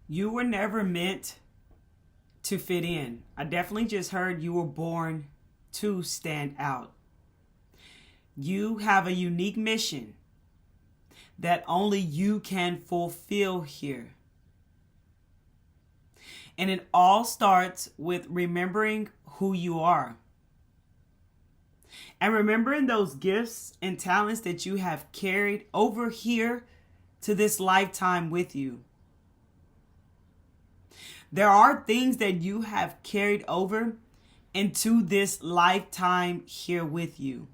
You were never meant to fit in. I definitely just heard you were born to stand out. You have a unique mission that only you can fulfill here. And it all starts with remembering who you are. And remembering those gifts and talents that you have carried over here to this lifetime with you. There are things that you have carried over into this lifetime here with you.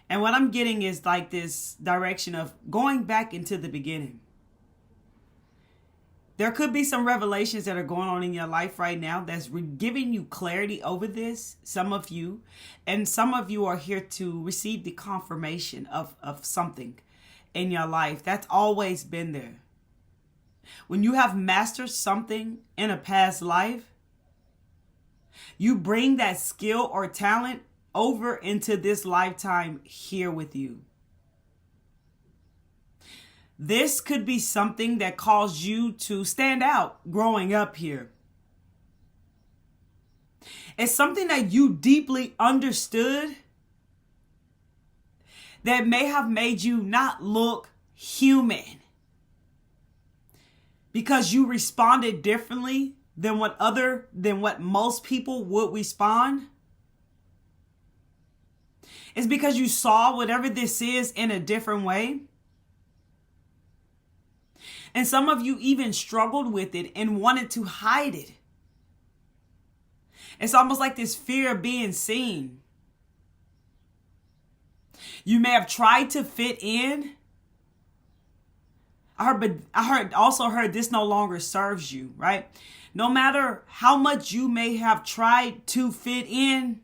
And what I'm getting is like this direction of going back into the beginning. There could be some revelations that are going on in your life right now that's giving you clarity over this, some of you. And some of you are here to receive the confirmation of something in your life that's always been there. When you have mastered something in a past life, you bring that skill or talent over into this lifetime here with you. This could be something that caused you to stand out growing up here. It's something that you deeply understood that may have made you not look human, because you responded differently than what most people would respond. It's because you saw whatever this is in a different way. And some of you even struggled with it and wanted to hide it. It's almost like this fear of being seen. You may have tried to fit in. I also heard this no longer serves you, right? No matter how much you may have tried to fit in,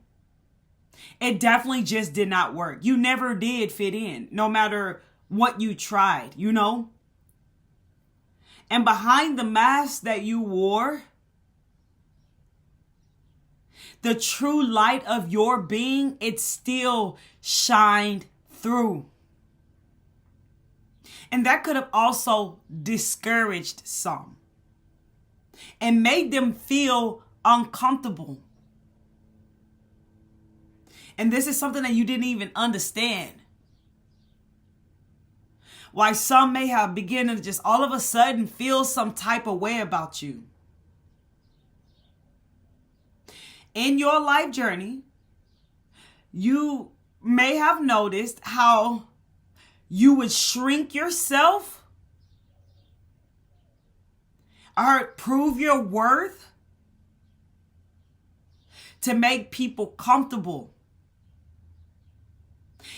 it definitely just did not work. You never did fit in, no matter what you tried, you know? And behind the mask that you wore, the true light of your being, it still shined through. And that could have also discouraged some and made them feel uncomfortable. And this is something that you didn't even understand. Why some may have begun to just all of a sudden feel some type of way about you. In your life journey, you may have noticed how you would shrink yourself, or prove your worth to make people comfortable.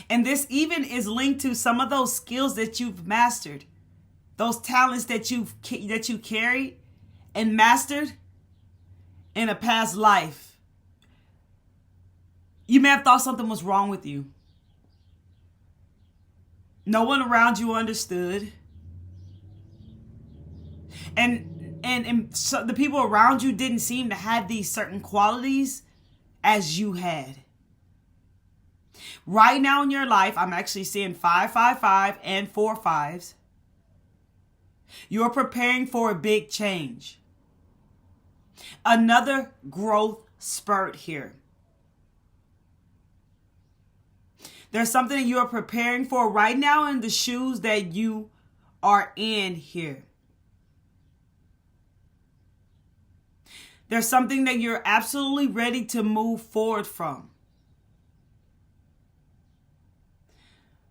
And this even is linked to some of those skills that you've mastered, those talents that you carried and mastered in a past life. You may have thought something was wrong with you. No one around you understood. And so the people around you didn't seem to have these certain qualities as you had. Right now in your life, I'm actually seeing 555 and 4 5s. You're preparing for a big change. Another growth spurt here. There's something that you are preparing for right now in the shoes that you are in here. There's something that you're absolutely ready to move forward from.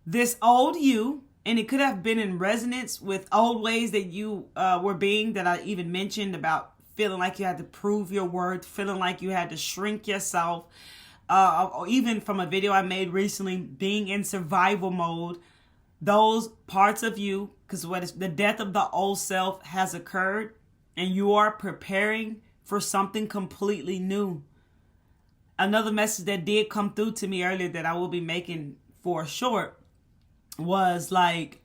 This old you, and it could have been in resonance with old ways that you were being, that I even mentioned about feeling like you had to prove your worth, feeling like you had to shrink yourself. Or even from a video I made recently, being in survival mode. Those parts of you, because the death of the old self has occurred, and you are preparing for something completely new. Another message that did come through to me earlier that I will be making for short was like,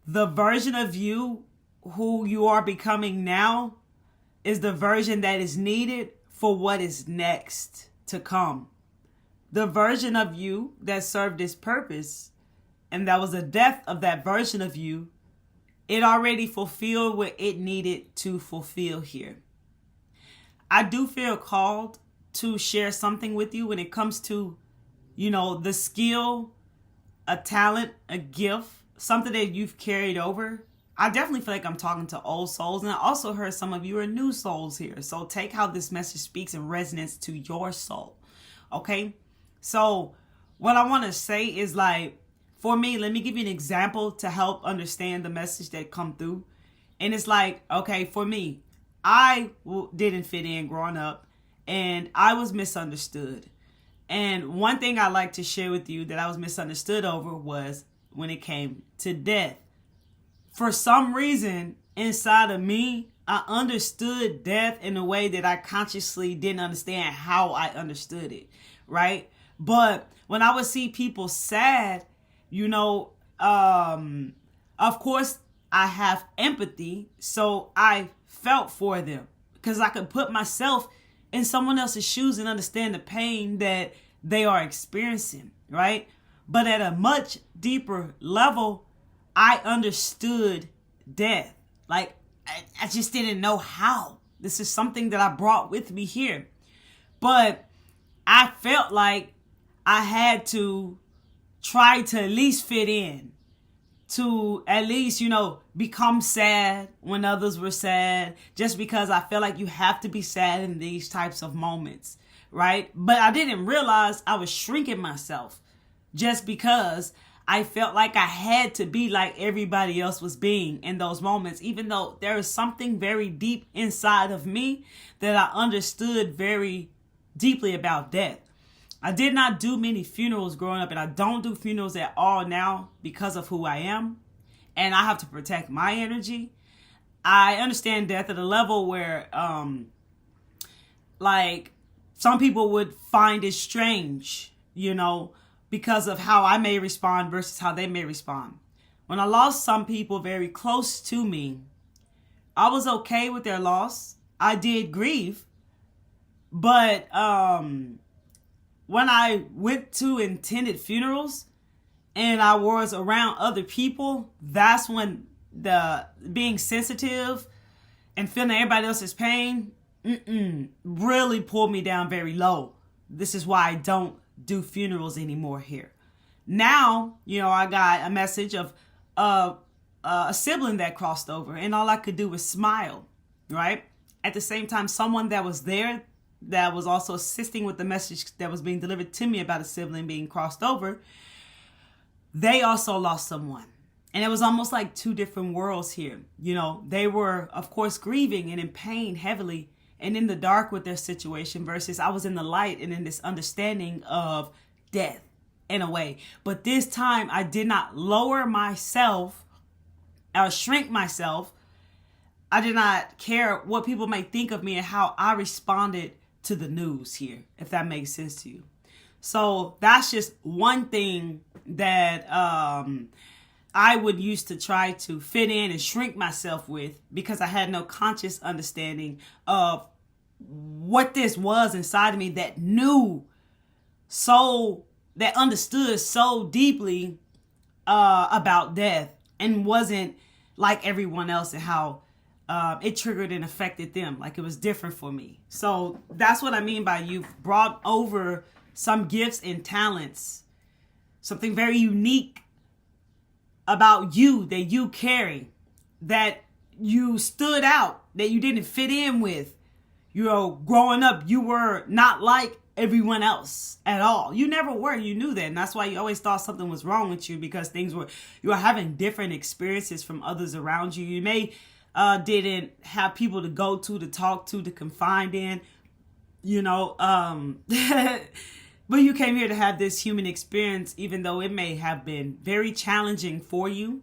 the version of you who you are becoming now is the version that is needed for what is next to come. The version of you that served its purpose, and that was the death of that version of you, it already fulfilled what it needed to fulfill here. I do feel called to share something with you when it comes to, the skill, a talent, a gift, something that you've carried over. I definitely feel like I'm talking to old souls, and I also heard some of you are new souls here. So take how this message speaks in resonance to your soul. Okay? So what I want to say is, like, for me, let me give you an example to help understand the message that come through. And it's like, okay, for me, I didn't fit in growing up, and I was misunderstood. And one thing I like to share with you that I was misunderstood over was when it came to death. For some reason, inside of me, I understood death in a way that I consciously didn't understand how I understood it, right? But when I would see people sad, of course, I have empathy, so I felt for them because I could put myself in someone else's shoes and understand the pain that they are experiencing, right? But at a much deeper level, I understood death. Like, I just didn't know how. This is something that I brought with me here. But I felt like I had to try to at least fit in, to at least, become sad when others were sad, just because I feel like you have to be sad in these types of moments, right? But I didn't realize I was shrinking myself just because I felt like I had to be like everybody else was being in those moments, even though there is something very deep inside of me that I understood very deeply about death. I did not do many funerals growing up, and I don't do funerals at all now because of who I am, and I have to protect my energy. I understand death at a level where, like, some people would find it strange, because of how I may respond versus how they may respond. When I lost some people very close to me, I was okay with their loss. I did grieve, but when I went to intended funerals and I was around other people, that's when the being sensitive and feeling everybody else's pain really pulled me down very low. This is why I don't do funerals anymore here. Now, I got a message of a sibling that crossed over, and all I could do was smile, right? At the same time, someone that was there that was also assisting with the message that was being delivered to me about a sibling being crossed over, they also lost someone. And it was almost like two different worlds here. They were, of course, grieving and in pain heavily and in the dark with their situation, versus I was in the light and in this understanding of death in a way. But this time I did not lower myself or shrink myself. I did not care what people might think of me and how I responded to the news here, if that makes sense to you. So that's just one thing that I would use to try to fit in and shrink myself with, because I had no conscious understanding of what this was inside of me that understood so deeply about death, and wasn't like everyone else, and how it triggered and affected them. Like, it was different for me. So that's what I mean by you've brought over some gifts and talents, something very unique about you that you carry, that you stood out, that you didn't fit in with. Growing up, you were not like everyone else at all. You never were. You knew that. And that's why you always thought something was wrong with you, because you were having different experiences from others around you. You may didn't have people to go to talk to confide in, but you came here to have this human experience, even though it may have been very challenging for you.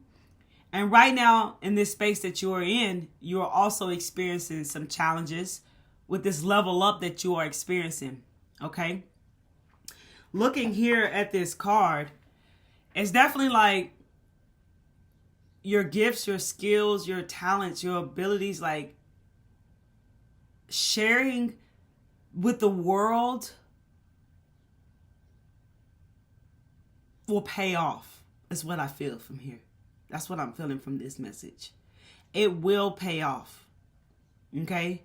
And right now, in this space that you are in, you are also experiencing some challenges with this level up that you are experiencing. Okay? Looking here at this card, it's definitely like your gifts, your skills, your talents, your abilities, like sharing with the world will pay off, is what I feel from here. That's what I'm feeling from this message. It will pay off. Okay?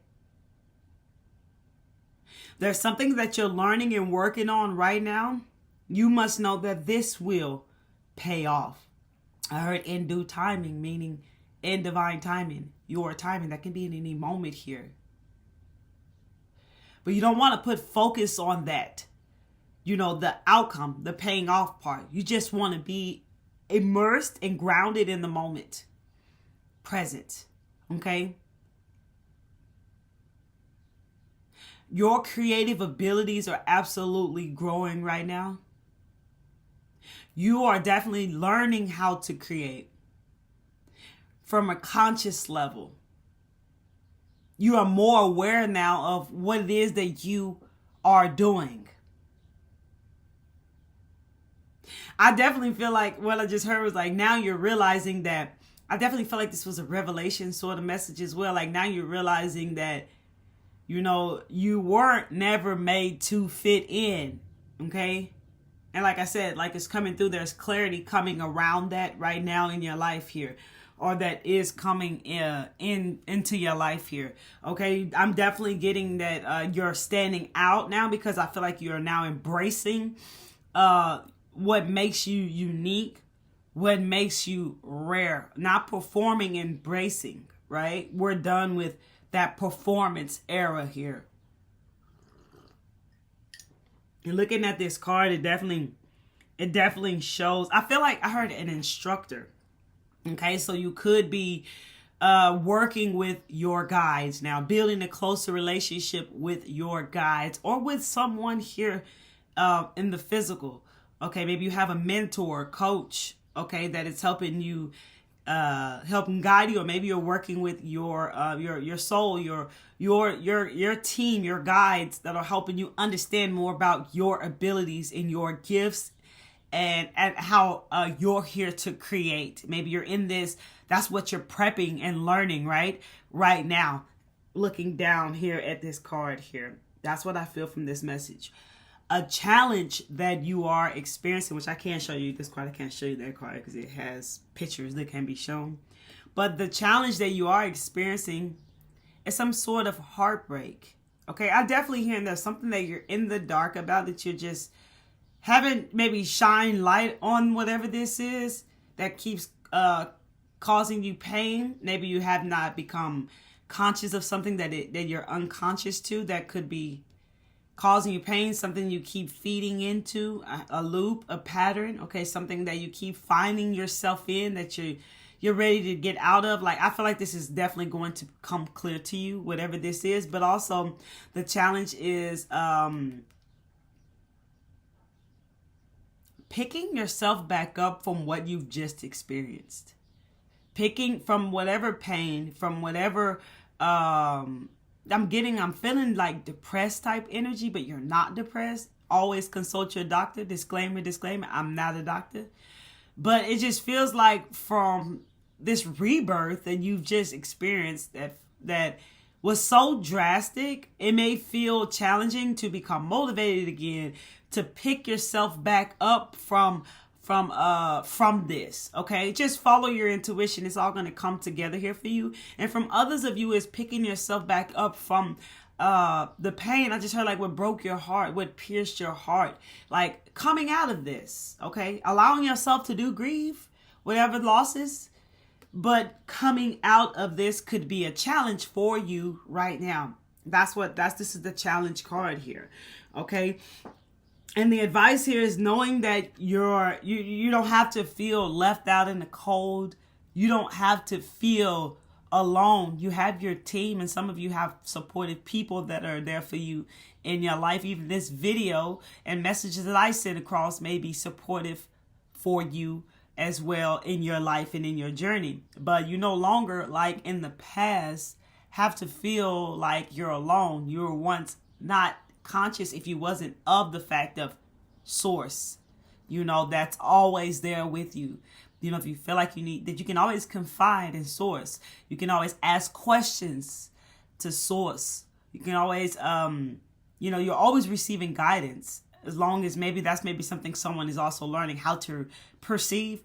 There's something that you're learning and working on right now. You must know that this will pay off. I heard in due timing, meaning in divine timing. Your timing, that can be in any moment here. But you don't want to put focus on that. You know, the outcome, the paying off part. You just want to be immersed and grounded in the moment. Present. Okay? Your creative abilities are absolutely growing right now. You are definitely learning how to create from a conscious level. You are more aware now of what it is that you are doing. I definitely feel like what I just heard was like, now you're realizing that, I definitely feel like this was a revelation sort of message as well. Like now you're realizing that, you know, you weren't never made to fit in. Okay? And like I said, like it's coming through, there's clarity coming around that right now in your life here. Or that is coming into your life here. Okay, I'm definitely getting that you're standing out now, because I feel like you're now embracing what makes you unique, what makes you rare. Not performing, embracing, right? We're done with that performance era here. And looking at this card, it definitely shows. I feel like I heard an instructor. Okay, so you could be working with your guides now, building a closer relationship with your guides or with someone here in the physical. Okay, maybe you have a mentor, coach, okay, that is helping you, helping guide you, or maybe you're working with your soul, your team, your guides that are helping you understand more about your abilities and your gifts. And how you're here to create. Maybe you're in this, that's what you're prepping and learning, right now. Looking down here at this card here, that's what I feel from this message. A challenge that you are experiencing, which I can't show you this card, I can't show you that card because it has pictures that can be shown. But the challenge that you are experiencing is some sort of heartbreak. Okay, I definitely hear there's something that you're in the dark about, that you're just haven't maybe shine light on whatever this is that keeps causing you pain. Maybe you have not become conscious of something that you're unconscious to, that could be causing you pain, something you keep feeding into, a loop, a pattern, okay, something that you keep finding yourself in, that you're ready to get out of. Like, I feel like this is definitely going to come clear to you, whatever this is. But also the challenge is picking yourself back up from what you've just experienced. Picking from whatever pain, from whatever, I'm feeling like depressed type energy, but you're not depressed. Always consult your doctor. Disclaimer, I'm not a doctor. But it just feels like from this rebirth that you've just experienced that was so drastic, it may feel challenging to become motivated again, to pick yourself back up from this. Okay, just follow your intuition. It's all going to come together here for you. And from others of you, is picking yourself back up from the pain. I just heard like what broke your heart, what pierced your heart, like coming out of this. Okay, allowing yourself to grieve whatever losses, but coming out of this could be a challenge for you right now. This is the challenge card here. Okay. And the advice here is knowing that you don't have to feel left out in the cold. You don't have to feel alone. You have your team, and some of you have supportive people that are there for you in your life. Even this video and messages that I send across may be supportive for you as well in your life and in your journey. But you no longer, like in the past, have to feel like you're alone. You were once not conscious, if you wasn't, of the fact of source, that's always there with you. If you feel like that you can always confide in source. You can always ask questions to source. You can always, you're always receiving guidance. as long as maybe that's something someone is also learning, how to perceive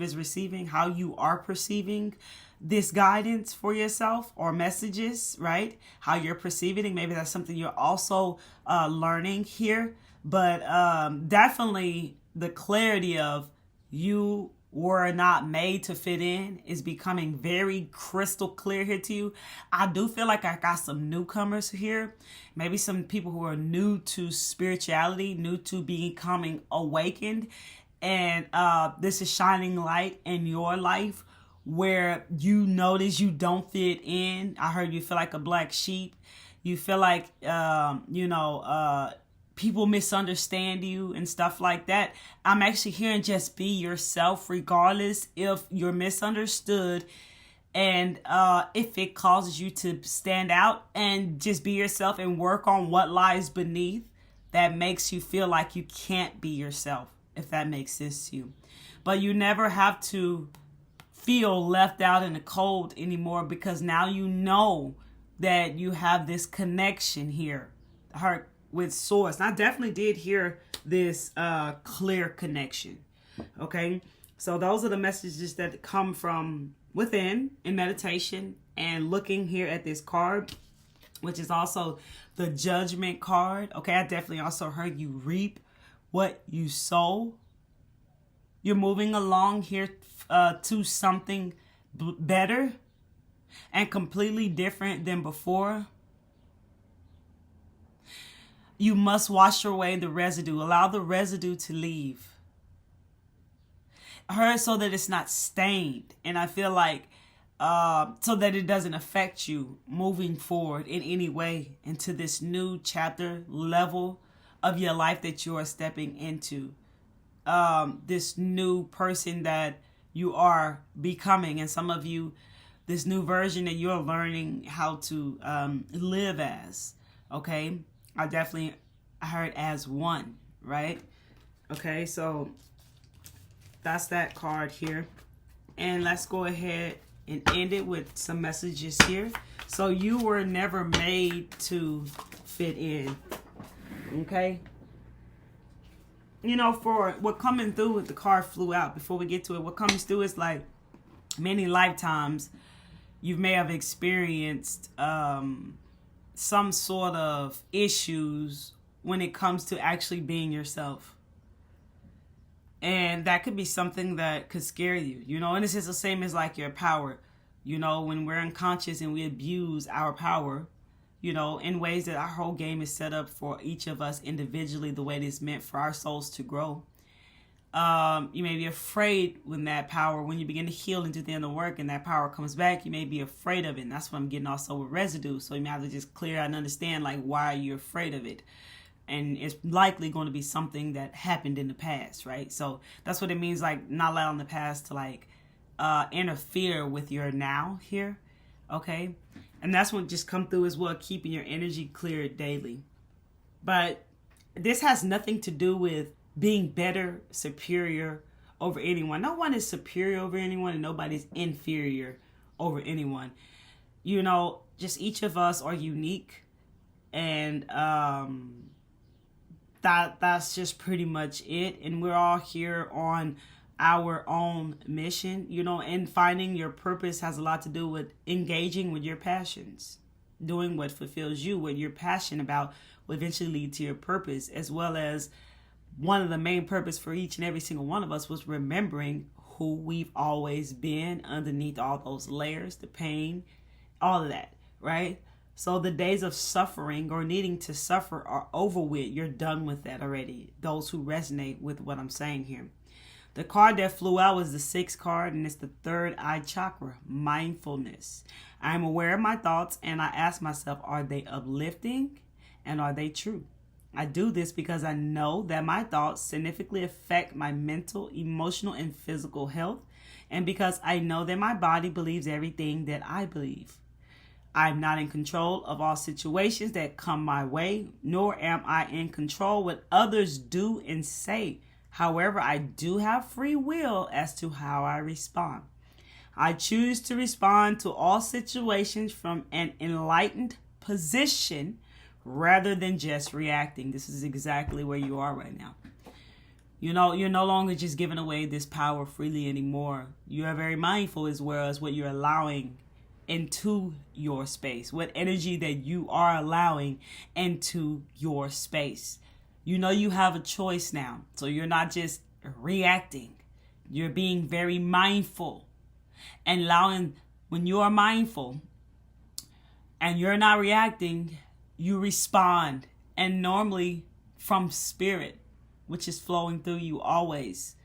as receiving, how you are perceiving this guidance for yourself or messages, right? How you're perceiving it. Maybe that's something you're also learning here. But definitely the clarity of you were not made to fit in is becoming very crystal clear here to you. I do feel like I got some newcomers here. Maybe some people who are new to spirituality, new to becoming awakened. And this is shining light in your life where you notice you don't fit in. I heard you feel like a black sheep. You feel like, people misunderstand you and stuff like that. I'm actually hearing just be yourself regardless if you're misunderstood, and if it causes you to stand out, and just be yourself and work on what lies beneath that makes you feel like you can't be yourself, if that makes sense to you. But you never have to feel left out in the cold anymore, because now you know that you have this connection here with source. And I definitely did hear this clear connection. Okay, so those are the messages that come from within in meditation, and looking here at this card, which is also the Judgment card. Okay, I definitely also heard you reap what you sow. You're moving along here to something better and completely different than before. You must wash away the residue. Allow the residue to leave. So that it's not stained. And I feel like so that it doesn't affect you moving forward in any way into this new chapter level of your life that you are stepping into. This new person that you are becoming. And some of you, this new version that you're learning how to live as. Okay? I definitely heard as one, right? Okay, so that's that card here. And let's go ahead and end it with some messages here. So you were never made to fit in. Okay? You know, for what coming through with the card flew out, before we get to it, what comes through is like many lifetimes you may have experienced some sort of issues when it comes to actually being yourself. And that could be something that could scare you, you know, and it's just the same as like your power. You know, when we're unconscious and we abuse our power, you know, in ways that our whole game is set up for each of us individually, the way it is meant for our souls to grow. You may be afraid when you begin to heal and do the inner work and that power comes back, you may be afraid of it. And that's what I'm getting also with residue. So you may have to just clear out and understand, like, why are you afraid of it? And it's likely going to be something that happened in the past, right? So that's what it means, like, not allowing the past to, like, interfere with your now here, okay? And that's what just come through as well, keeping your energy clear daily. But this has nothing to do with being better, superior over anyone. No one is superior over anyone, and nobody's inferior over anyone. You know, just each of us are unique, and that's just pretty much it. And we're all here on our own mission, you know, and finding your purpose has a lot to do with engaging with your passions, doing what fulfills you, what you're passionate about will eventually lead to your purpose, as well as one of the main purpose for each and every single one of us was remembering who we've always been underneath all those layers, the pain, all of that, right? So the days of suffering or needing to suffer are over with. You're done with that already. Those who resonate with what I'm saying here. The card that flew out was the 6th card, and it's the third eye chakra, mindfulness. I'm aware of my thoughts, and I ask myself, are they uplifting and are they true? I do this because I know that my thoughts significantly affect my mental, emotional, and physical health, and because I know that my body believes everything that I believe. I'm not in control of all situations that come my way, nor am I in control what others do and say. However, I do have free will as to how I respond. I choose to respond to all situations from an enlightened position rather than just reacting. This is exactly where you are right now. You know, you're no longer just giving away this power freely anymore. You are very mindful as well as what you're allowing into your space, what energy that you are allowing into your space. You know, you have a choice now. So you're not just reacting. You're being very mindful and allowing, when you are mindful and you're not reacting, you respond, and normally from spirit, which is flowing through you always.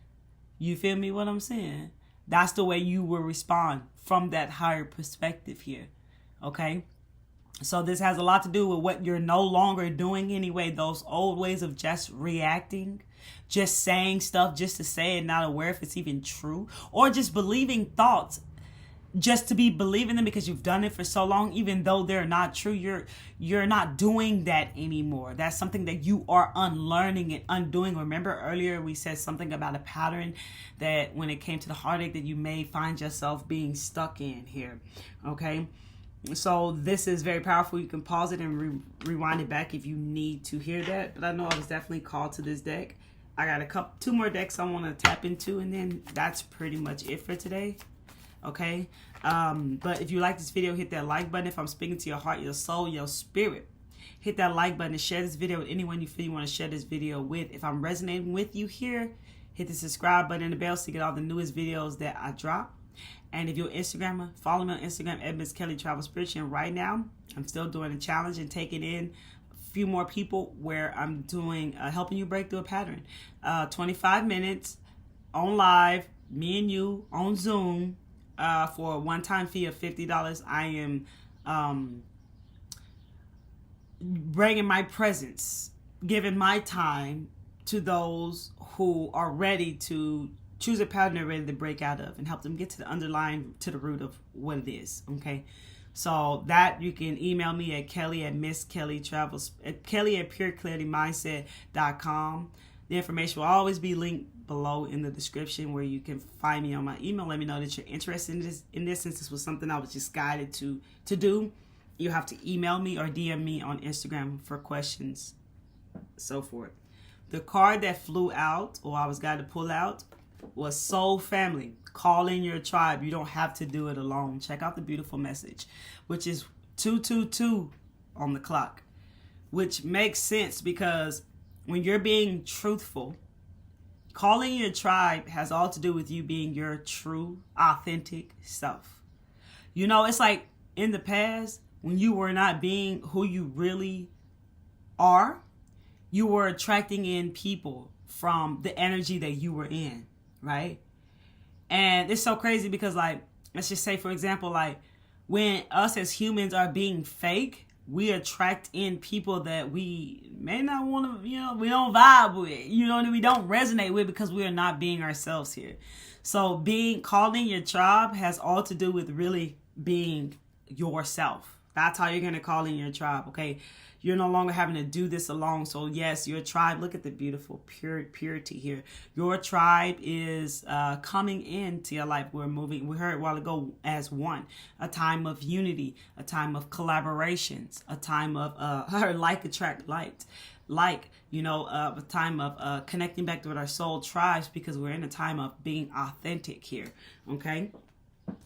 You feel me what I'm saying? That's the way you will respond from that higher perspective here. Okay? So this has a lot to do with what you're no longer doing anyway. Those old ways of just reacting, just saying stuff just to say it, not aware if it's even true, or just believing thoughts just to be believing them because you've done it for so long, even though they're not true. You're not doing that anymore. That's something that you are unlearning and undoing. Remember earlier we said something about a pattern that when it came to the heartache that you may find yourself being stuck in here. Okay? So this is very powerful. You can pause it and rewind it back if you need to hear that. But I know I was definitely called to this deck. I got two more decks I want to tap into, and then that's pretty much it for today. Okay, but if you like this video, hit that like button. If I'm speaking to your heart, your soul, your spirit, hit that like button and share this video with anyone you feel you want to share this video with. If I'm resonating with you here, hit the subscribe button and the bell so you get all the newest videos that I drop. And if you're an Instagrammer, follow me on Instagram at Miss Kelly Travel Spiritual. And right now, I'm still doing a challenge and taking in a few more people where I'm doing helping you break through a pattern. 25 minutes on live, me and you on Zoom. For a one-time fee of $50, I am bringing my presence, giving my time to those who are ready to choose a pattern they're ready to break out of and help them get to the underlying, to the root of what it is. Okay, so that you can email me at Kelly at Miss Kelly Travels, at Kelly at PureClarityMindset.com. The information will always be linked below in the description where you can find me on my email. Let me know that you're interested in this since this was something I was just guided to do. You have to email me or DM me on Instagram for questions, so forth. The card that flew out, or I was guided to pull out, was Soul Family. Call in your tribe. You don't have to do it alone. Check out the beautiful message, which is 222 on the clock, which makes sense because when you're being truthful, calling your tribe has all to do with you being your true, authentic self. You know, it's like in the past, when you were not being who you really are, you were attracting in people from the energy that you were in, right? And it's so crazy because, like, let's just say, for example, like, when us as humans are being fake, we attract in people that we may not want to, we don't vibe with, we don't resonate with because we are not being ourselves here. So calling your tribe has all to do with really being yourself. That's how you're going to call in your tribe, okay? You're no longer having to do this alone. So yes, your tribe, look at the beautiful purity here. Your tribe is coming into your life. We heard a while ago, as one. A time of unity, a time of collaborations, a time of like attract like. A time of connecting back with our soul tribes because we're in a time of being authentic here, okay?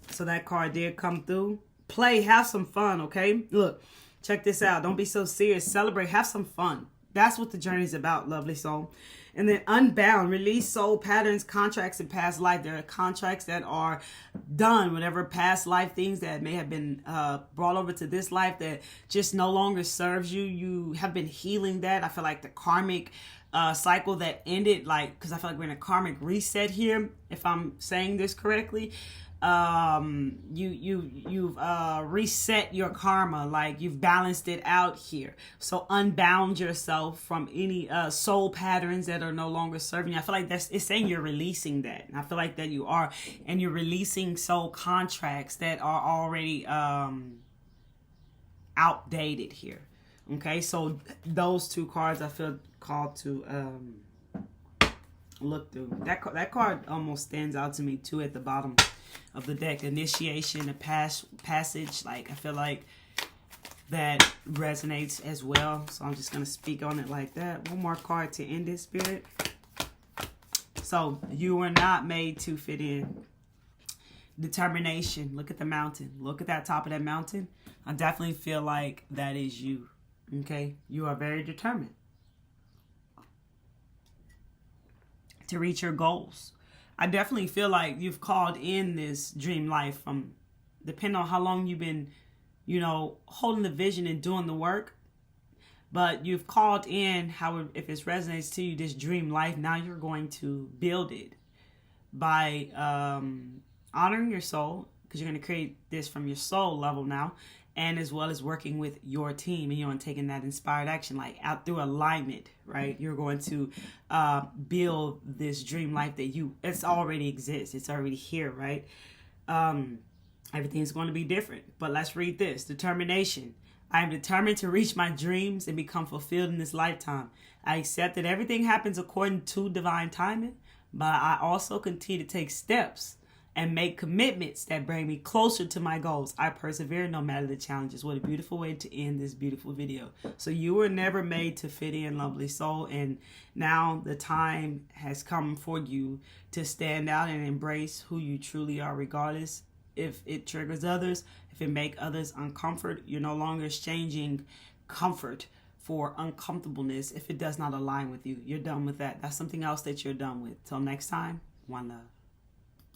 So that card did come through. Play, have some fun, okay? Look. Check this out. Don't be so serious. Celebrate. Have some fun. That's what the journey is about, lovely soul. And then unbound. Release soul patterns, contracts, and past life. There are contracts that are done. Whatever past life things that may have been brought over to this life that just no longer serves you. You have been healing that. I feel like the karmic cycle that ended, because I feel like we're in a karmic reset here, if I'm saying this correctly. You've reset your karma, like you've balanced it out here. So unbound yourself from any soul patterns that are no longer serving you. I feel like it's saying you're releasing that. And I feel like that you are, and you're releasing soul contracts that are already outdated here. Okay, so those two cards I feel called to look through. That card almost stands out to me too at the bottom of the deck. Initiation, a passage. Like, I feel like that resonates as well. So I'm just going to speak on it like that. One more card to end this, Spirit. So you were not made to fit in. Determination. Look at the mountain. Look at that top of that mountain. I definitely feel like that is you. Okay? You are very determined to reach your goals. I definitely feel like you've called in this dream life from, depending on how long you've been, you know, holding the vision and doing the work. But you've called in how, if it resonates to you, this dream life, now you're going to build it by honoring your soul, because you're going to create this from your soul level now, and as well as working with your team, and you're taking that inspired action, like out through alignment, right? You're going to build this dream life that it's already exists. It's already here, right? Everything's going to be different. But let's read this. Determination. I am determined to reach my dreams and become fulfilled in this lifetime. I accept that everything happens according to divine timing, but I also continue to take steps and make commitments that bring me closer to my goals. I persevere no matter the challenges. What a beautiful way to end this beautiful video. So you were never made to fit in, lovely soul, and now the time has come for you to stand out and embrace who you truly are, regardless if it triggers others, if it makes others uncomfortable. You're no longer exchanging comfort for uncomfortableness if it does not align with you. You're done with that. That's something else that you're done with. Till next time, one love.